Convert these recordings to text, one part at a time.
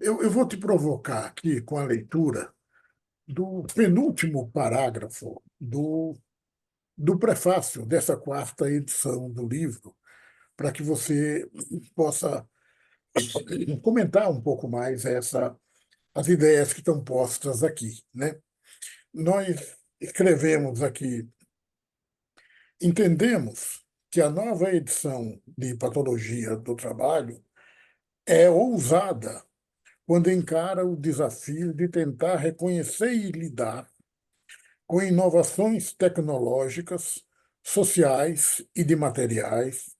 eu vou te provocar aqui com a leitura do penúltimo parágrafo do prefácio dessa quarta edição do livro, para que você possa comentar um pouco mais as ideias que estão postas aqui, né? Nós escrevemos aqui, entendemos que a nova edição de Patologia do Trabalho é ousada quando encara o desafio de tentar reconhecer e lidar com inovações tecnológicas, sociais e de materiais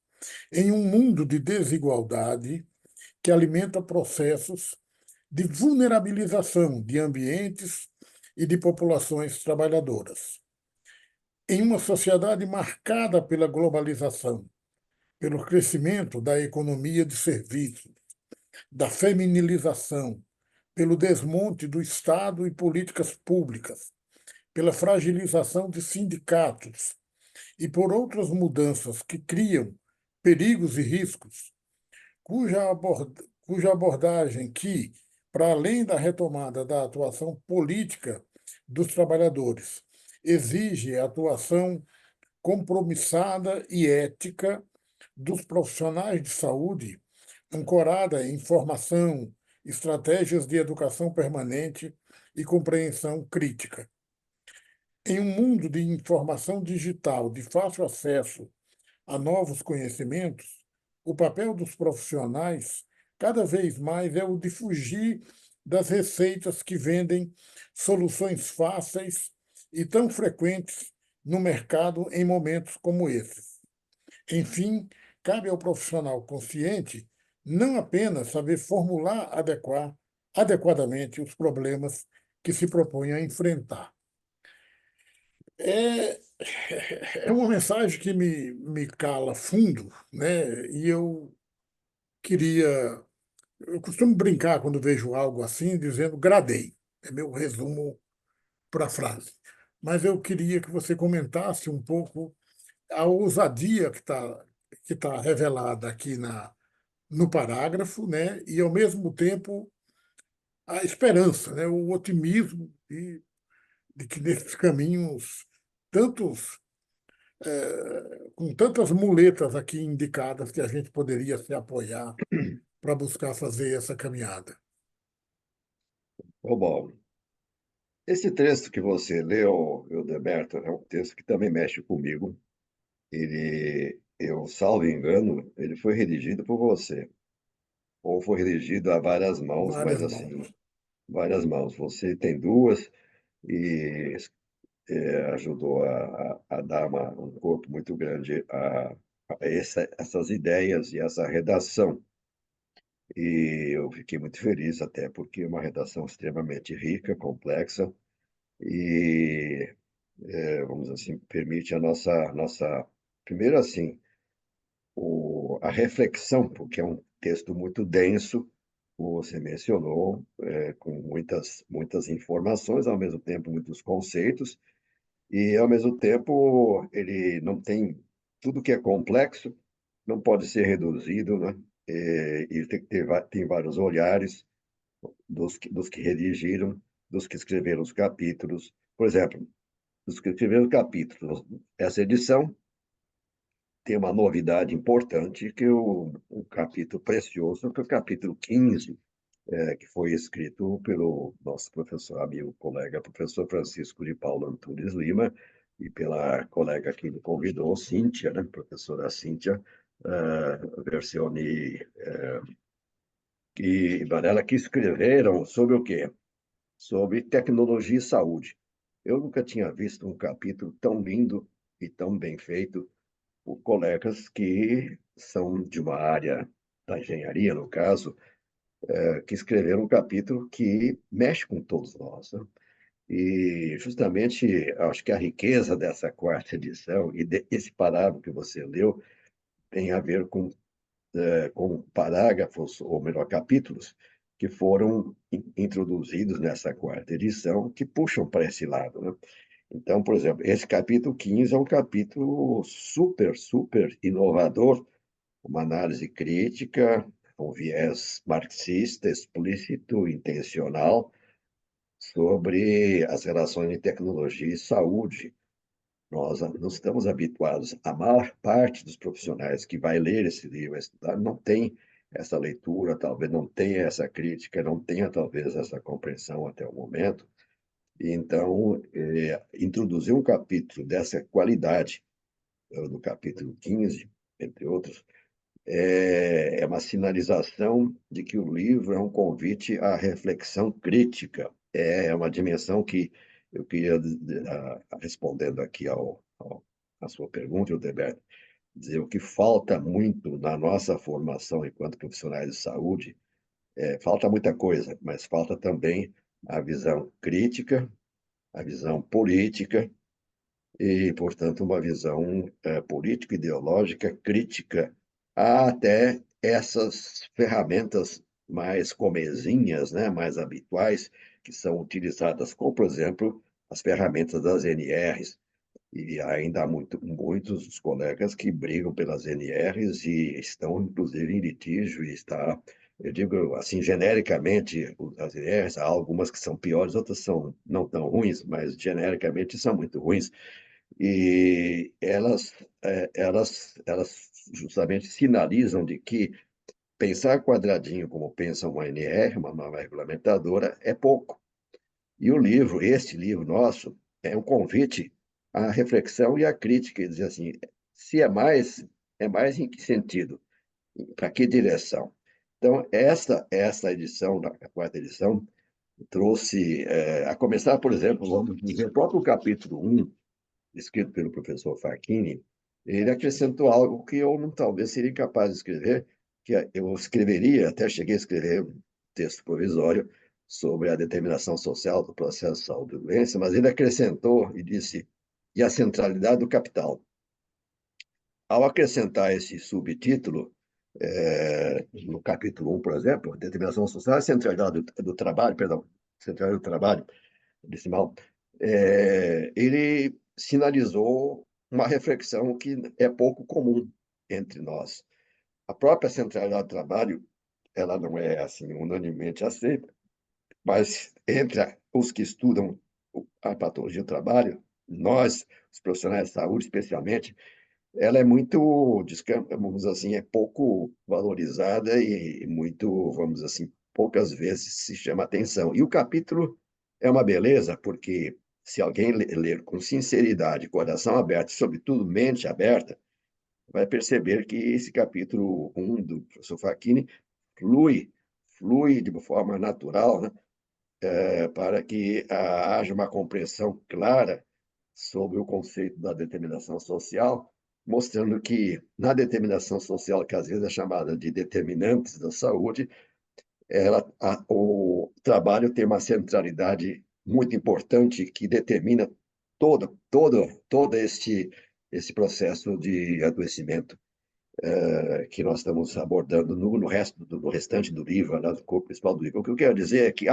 em um mundo de desigualdade que alimenta processos de vulnerabilização de ambientes e de populações trabalhadoras. Em uma sociedade marcada pela globalização, pelo crescimento da economia de serviços, da feminilização, pelo desmonte do Estado e políticas públicas, pela fragilização de sindicatos e por outras mudanças que criam perigos e riscos, cuja abordagem que, para além da retomada da atuação política dos trabalhadores, exige a atuação compromissada e ética dos profissionais de saúde, ancorada em formação, estratégias de educação permanente e compreensão crítica. Em um mundo de informação digital de fácil acesso a novos conhecimentos, o papel dos profissionais cada vez mais é o de fugir das receitas que vendem soluções fáceis e tão frequentes no mercado em momentos como esses. Enfim, cabe ao profissional consciente não apenas saber adequadamente os problemas que se propõe a enfrentar. É, é uma mensagem que me cala fundo, né? E queria. Eu costumo brincar quando vejo algo assim, dizendo gradei. É meu resumo para a frase. Mas eu queria que você comentasse um pouco a ousadia que tá revelada aqui no parágrafo, né? E, ao mesmo tempo, a esperança, né? O otimismo de que nesses caminhos tantos com tantas muletas aqui indicadas que a gente poderia se apoiar para buscar fazer essa caminhada. Ô, bom, esse texto que você leu, Eudeberto, é um texto que também mexe comigo. Eu salvo engano, ele foi redigido por você, ou foi redigido a várias mãos, mas Várias assim, mãos. várias mãos. Você tem duas e ajudou a dar um corpo muito grande a essas ideias e essa redação. E eu fiquei muito feliz até porque é uma redação extremamente rica, complexa e vamos assim, permite primeiro assim, a reflexão, porque é um texto muito denso, como você mencionou, com muitas informações, ao mesmo tempo muitos conceitos, e ao mesmo tempo ele não tem tudo que é complexo, não pode ser reduzido, né? E tem que tem vários olhares dos que redigiram, dos que escreveram os capítulos. Por exemplo, dos que escreveram os capítulos. Essa edição tem uma novidade importante, que é o capítulo precioso, que é o capítulo 15, que foi escrito pelo nosso professor, amigo, colega, professor Francisco de Paula Antunes Lima, e pela colega que me convidou, Cíntia, né, professora Cíntia Versioni, e Varela, que escreveram sobre o quê? Sobre tecnologia e saúde. Eu nunca tinha visto um capítulo tão lindo e tão bem feito por colegas que são de uma área da engenharia, no caso, que escreveram um capítulo que mexe com todos nós, né? E justamente acho que a riqueza dessa quarta edição e esse parágrafo que você leu tem a ver com parágrafos, ou melhor, capítulos, que foram introduzidos nessa quarta edição, que puxam para esse lado, né? Então, por exemplo, esse capítulo 15 é um capítulo super, super inovador, uma análise crítica, um viés marxista explícito, intencional, sobre as relações de tecnologia e saúde. Nós não estamos habituados. A maior parte dos profissionais que vai ler esse livro, vai estudar, não tem essa leitura, talvez não tenha essa crítica, não tenha talvez essa compreensão até o momento. E então, introduzir um capítulo dessa qualidade, no capítulo 15, entre outros, é uma sinalização de que o livro é um convite à reflexão crítica. É uma dimensão que eu queria, respondendo aqui à sua pergunta, Hildeberto, dizer o que falta muito na nossa formação enquanto profissionais de saúde, falta muita coisa, mas falta também a visão crítica, a visão política e, portanto, uma visão político-ideológica crítica a até essas ferramentas mais comezinhas, né, mais habituais, que são utilizadas, como, por exemplo, as ferramentas das NRs. E ainda há muitos dos colegas que brigam pelas NRs e estão, inclusive, em litígio e está, eu digo assim, genericamente, as NRs, há algumas que são piores, outras são não tão ruins, mas genericamente são muito ruins. E elas justamente sinalizam de que pensar quadradinho como pensa uma ANR, uma norma regulamentadora, é pouco. E o livro, este livro nosso, é um convite à reflexão e à crítica, e dizer assim, se é mais em que sentido? Para que direção? Então, essa edição, a quarta edição, trouxe, a começar, por exemplo, vamos dizer, o próprio capítulo 1, escrito pelo professor Facchini, ele acrescentou algo que eu não, talvez seria incapaz de escrever, que eu escreveria, até cheguei a escrever um texto provisório sobre a determinação social do processo de saúde e doença, mas ele acrescentou e disse, e a centralidade do capital. Ao acrescentar esse subtítulo, no capítulo 1, por exemplo, a determinação social, a centralidade do trabalho, perdão, centralidade do trabalho, decimal, ele sinalizou uma reflexão que é pouco comum entre nós. A própria centralidade do trabalho, ela não é assim unanimemente aceita, mas entre os que estudam a patologia do trabalho, nós, os profissionais de saúde especialmente, ela é muito, digamos assim, é pouco valorizada e muito, vamos dizer assim, poucas vezes se chama atenção. E o capítulo é uma beleza, porque se alguém ler com sinceridade, coração aberto, sobretudo mente aberta, vai perceber que esse capítulo 1 do professor Facchini flui, flui de uma forma natural, né? Para que haja uma compreensão clara sobre o conceito da determinação social, mostrando que na determinação social, que às vezes é chamada de determinantes da saúde, o trabalho tem uma centralidade muito importante que determina todo esse processo de adoecimento que nós estamos abordando no restante do livro, no corpo principal do livro. O que eu quero dizer é que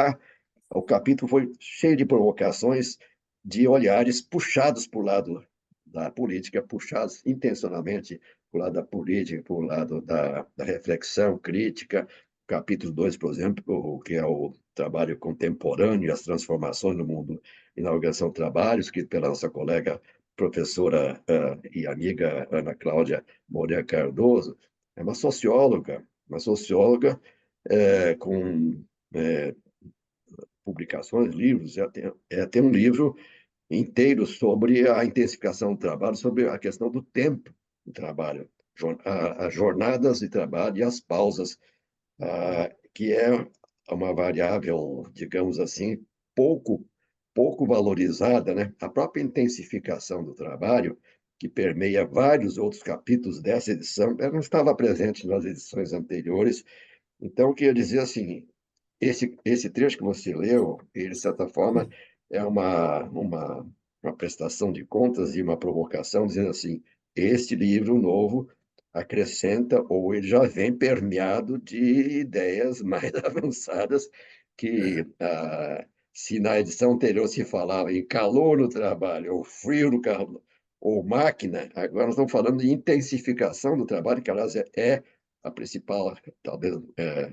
o capítulo foi cheio de provocações, de olhares puxados para o lado da política, puxados intencionalmente para o lado da política, para o lado da reflexão crítica. Capítulo 2, por exemplo, que é o trabalho contemporâneo e as transformações no mundo e na organização do trabalho, escrito pela nossa colega professora e amiga Ana Cláudia Moreira Cardoso, é uma socióloga com publicações, livros, tem um livro inteiro sobre a intensificação do trabalho, sobre a questão do tempo do trabalho, as jornadas de trabalho e as pausas, que é uma variável, digamos assim, pouco, pouco valorizada, né? A própria intensificação do trabalho, que permeia vários outros capítulos dessa edição, ela não estava presente nas edições anteriores. Então, eu queria dizer assim, esse trecho que você leu, ele, de certa forma, é uma prestação de contas e uma provocação, dizendo assim: este livro novo acrescenta, ou ele já vem permeado de ideias mais avançadas, que se na edição anterior se falava em calor no trabalho, ou frio no carro, ou máquina, agora nós estamos falando de intensificação do trabalho, que, aliás, é a principal, talvez,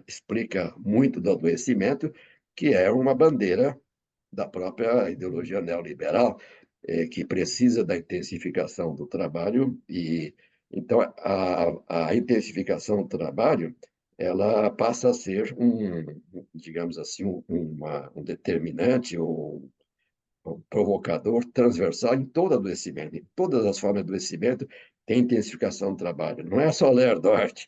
explica muito do adoecimento, que é uma bandeira da própria ideologia neoliberal, que precisa da intensificação do trabalho e então a intensificação do trabalho ela passa a ser digamos assim, um determinante ou um provocador transversal em todo adoecimento, em todas as formas de adoecimento tem intensificação do trabalho. Não é só Ler-Dort,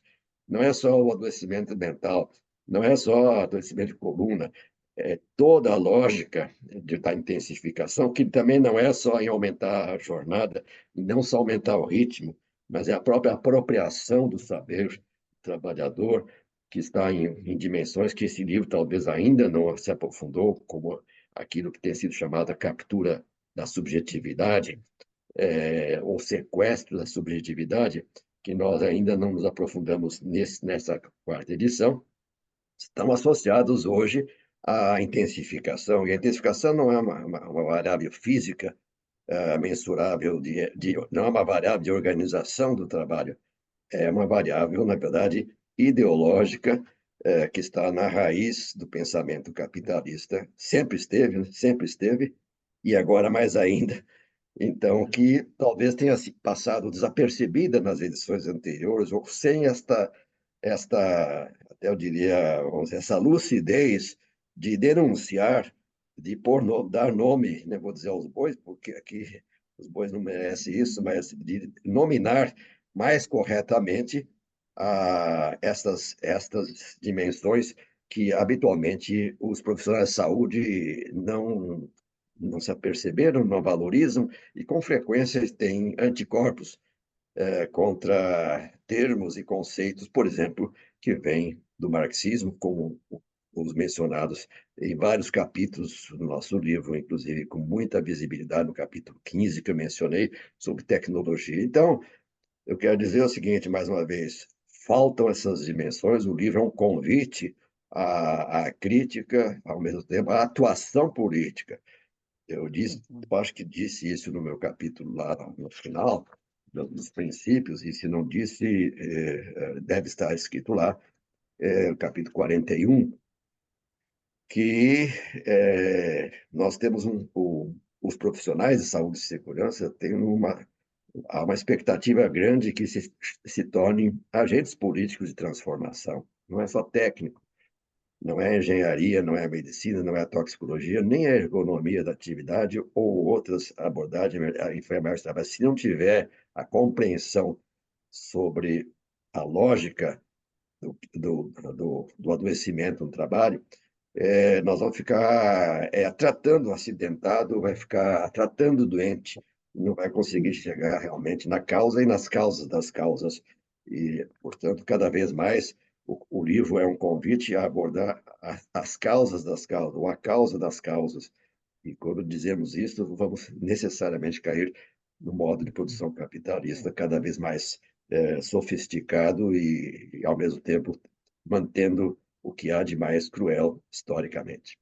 não é só o adoecimento mental, não é só adoecimento de coluna, é toda a lógica da intensificação, que também não é só em aumentar a jornada, não só aumentar o ritmo, mas é a própria apropriação do saber trabalhador, que está em dimensões que esse livro talvez ainda não se aprofundou, como aquilo que tem sido chamado a captura da subjetividade, ou sequestro da subjetividade, que nós ainda não nos aprofundamos nessa quarta edição, estão associados hoje à intensificação. E a intensificação não é uma variável física mensurável, não é uma variável de organização do trabalho, é uma variável, na verdade, ideológica, que está na raiz do pensamento capitalista. Sempre esteve, né? Sempre esteve, e agora mais ainda. Então, que talvez tenha se passado desapercebida nas edições anteriores, ou sem até eu diria, vamos dizer, essa lucidez de denunciar, de dar nome, né, vou dizer aos bois, porque aqui os bois não merecem isso, mas de nominar mais corretamente estas dimensões que habitualmente os profissionais de saúde não se aperceberam, não valorizam e com frequência têm anticorpos contra termos e conceitos, por exemplo, que vêm do marxismo, como os mencionados em vários capítulos do nosso livro, inclusive com muita visibilidade no capítulo 15 que eu mencionei, sobre tecnologia. Então, eu quero dizer o seguinte, mais uma vez, faltam essas dimensões, o livro é um convite à crítica, ao mesmo tempo, à atuação política. Eu acho que disse isso no meu capítulo lá no final, dos princípios, e se não disse, deve estar escrito lá, no capítulo 41, que nós temos os profissionais de saúde e segurança têm há uma expectativa grande que se tornem agentes políticos de transformação. Não é só técnico, não é engenharia, não é medicina, não é toxicologia, nem a ergonomia da atividade ou outras abordagens, a enfermagem de trabalho. Se não tiver a compreensão sobre a lógica do adoecimento no trabalho, nós vamos ficar tratando o acidentado, vai ficar tratando o doente, não vai conseguir chegar realmente na causa e nas causas das causas. E, portanto, cada vez mais o livro é um convite a abordar as causas das causas, ou a causa das causas. E quando dizemos isso, vamos necessariamente cair no modo de produção capitalista cada vez mais sofisticado e, ao mesmo tempo, mantendo o que há de mais cruel historicamente.